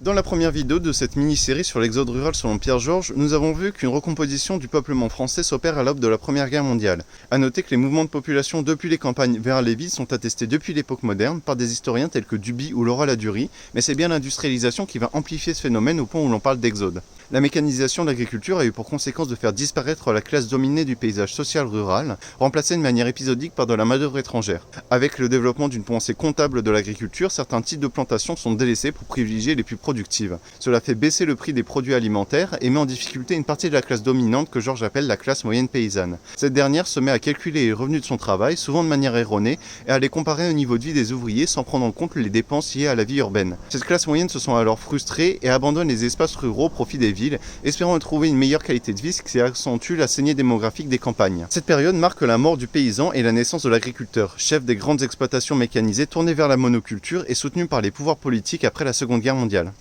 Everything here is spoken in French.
Dans la première vidéo de cette mini-série sur l'exode rural selon Pierre Georges, nous avons vu qu'une recomposition du peuplement français s'opère à l'aube de la Première Guerre mondiale. A noter que les mouvements de population depuis les campagnes vers les villes sont attestés depuis l'époque moderne par des historiens tels que Duby ou Laura Ladurie, mais c'est bien l'industrialisation qui va amplifier ce phénomène au point où l'on parle d'exode. La mécanisation de l'agriculture a eu pour conséquence de faire disparaître la classe dominée du paysage social rural, remplacée de manière épisodique par de la main-d'œuvre étrangère. Avec le développement d'une pensée comptable de l'agriculture, certains types de plantations sont délaissés pour privilégier les plus productives. Cela fait baisser le prix des produits alimentaires et met en difficulté une partie de la classe dominante que Georges appelle la classe moyenne paysanne. Cette dernière se met à calculer les revenus de son travail, souvent de manière erronée, et à les comparer au niveau de vie des ouvriers sans prendre en compte les dépenses liées à la vie urbaine. Cette classe moyenne se sent alors frustrée et abandonne les espaces ruraux au profit des villes, espérant y trouver une meilleure qualité de vie, ce qui accentue la saignée démographique des campagnes. Cette période marque la mort du paysan et la naissance de l'agriculteur, chef des grandes exploitations mécanisées tournées vers la monoculture et soutenu par les pouvoirs politiques après la Seconde Guerre mondiale.